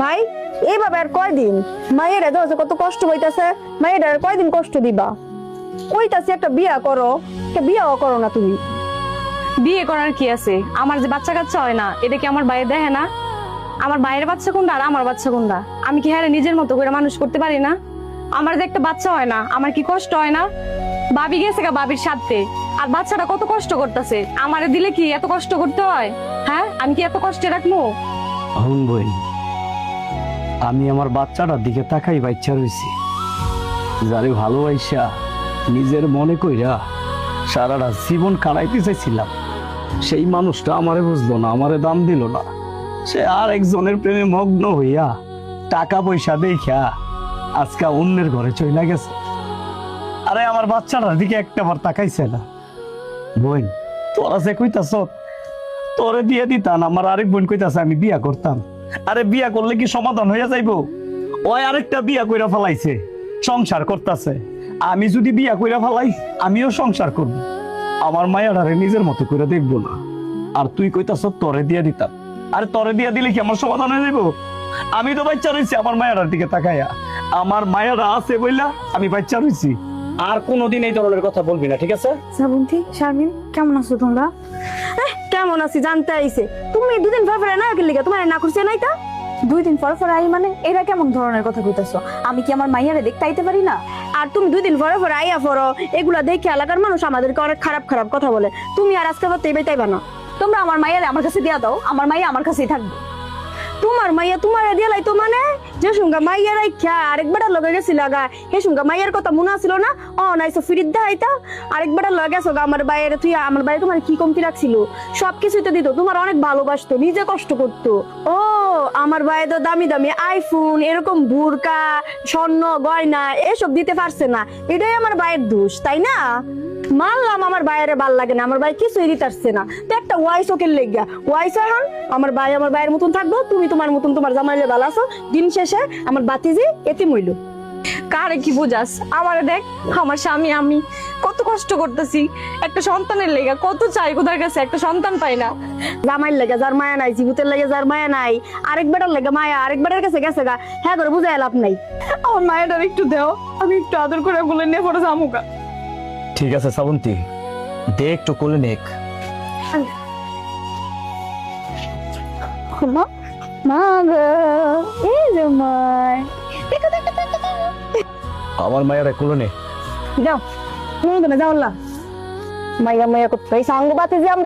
ভাই এইভাবে আর কয়দিন মায়ের কত কষ্ট হইতাছে, মায়ের আর কয়দিন কষ্ট দিবা? কইতাছি একটা বিয়া করো, বিয়াও করো না তুমি। বিয়ে করার কি আছে? আমার যে বাচ্চা কাচ্চা হয় না, এটা কি আমার বাইরে দেখে না? আমার বাইরের বাচ্চা কোনটা আর আমার বাচ্চা কোনটা? আমি কি হ্যাঁ নিজের মতো করে মানুষ করতে পারি না? আমার যে একটা বাচ্চা হয় না, আমার কি কষ্ট হয় না? ভাবি গেছে গা বাবির সাথে, আর বাচ্চাটা কত কষ্ট করতেছে, আমারে দিলে কি এত কষ্ট করতে হয়? হ্যাঁ, আমি কি এত কষ্টে রাখবো? হুন বই, আমি আমার বাচ্চাটার দিকে তাকাই বাচ্চা রয়েছি, যারে ভালোবাসা নিজের মনে কইরা সারাটা জীবন কাটাইতে চাইছিলাম, সেই মানুষটা আমারে বুঝলো না, আমারে দাম দিল না। সে আর একজনের প্রেমে মগ্ন হইয়া টাকা পয়সা দেখা আজকে অন্যের ঘরে চলে গেছে। আরে আমার বাচ্চাটার দিকে একটাবার তাকাইছে না। বোন, তোরা যে কইতাছ তোরে দিয়ে দিতাম, আমার আরেক বোন কইতাছে আমি বিয়া করতাম। আরে বিয়া করলে কি সমাধান হইয়া যাইবো? ওই আরেকটা বিয়া কইরা ফেলাইছে, সংসার করতেছে। আমি যদি বিয়া কইরা ফেলাই, আমিও সংসার করব। আমার মায়াটারে নিজের মতো করে দেখবো না। আর তুই কইতাছ তোরে দিয়ে দিতাম। আরে তোরে দিয়া দিলে কি আমার সমাধান হয়ে যাইবো? আমি তো বাচ্চা রয়েছি আমার মায়াটার দিকে তাকাইয়া। আমার মায়ারা আছে বইলা আমি বাচ্চা রয়েছি। আর কোনোদিন এই ধরনের কথা বলবি না, ঠিক আছে? শ্রাবন্তী, শারমিন, কেমন আছো তোমরা? কেমন আছি জানতে আইছে। তুমি দুদিন পর পর না গেলে তোমার না করছে নাই তা? 2 দিন পর পর আই মানে এরা কেমন ধরনের কথা কইতাছো? আমি কি আমার মাইয়ারে দেখতে আইতে পারি না? আর তুমি 2 দিন পরে পরে আইয়া পড়ো, এগুলা দেখে এলাকার মানুষ আমাদেরকে অনেক খারাপ খারাপ কথা বলে। তুমি আর আজকে তো তেই তাইবা না। তোমরা আমার মাইয়ারে আমার কাছে দিয়া দাও, আমার মাইয়া আমার কাছেই থাকবে। তোমার মাইয়া তোমার দিয়ে লাইতো মানে? যে সঙ্গে মাইয়ার আইখ্যা আরেকবার লগে গেছিল গা, হে সঙ্গে মাইয়ার কথা মনে আছিল না? নাইছো ফিরিত দেখাইতা, আরেকবার লগে গেছো গা আমার বাইরে। তুই আমার বাইরে তোমার কি কমতি রাখছিল? সবকিছুই তো দিত, তোমার অনেক ভালোবাসতো, নিজে কষ্ট করতো। আমার বাইরে তো দামি দামি আইফোন, এরকম বুরকা, স্বর্ণ গয়না এসব দিতে পারছে না, এটাই আমার বাইরের দোষ, তাই না? মানলাম আমার বাইরে ভাল লাগে না, আমার ভাই কিছুই দিতে পারছে না, তো একটা ওয়াইস ওকে লেগা ওয়াইস এখন আমার ভাই আমার ভাইয়ের মতন থাকবো, তুমি তোমার মতন তোমার জামাইলে ভালো আছো। দিন শেষে আমার বাতিজি এতিম হইল। কারে কি বুঝাস? আমারে দেখ, আমার স্বামী আমি কত কষ্ট করতেছি একটা সন্তানের লেগা, কত চাই কোথার কাছে, একটা সন্তান পাই না। জামাইয়ের লেগে যার মায়া নাই, জীবুতের লেগে যার মায়া নাই, আরেক বেটার লেগে মায়া, আরেক বেটার কাছে গেছে গা, হ্যাঁ করে বুঝাই লাভ নাই। আমার মায়ের একটু দেও, আমি একটু আদর করে বলে নিয়ে পড়ে জামুকা। ঠিক আছে শ্রাবন্তী, দে একটু কোলে নেক। মা মা গো, এই যে মায়, আমার মায়ের কোলে নে। যাও তুমি যাও, মাইয়া মাইয়া করতে সাঙ্গ বাতি যে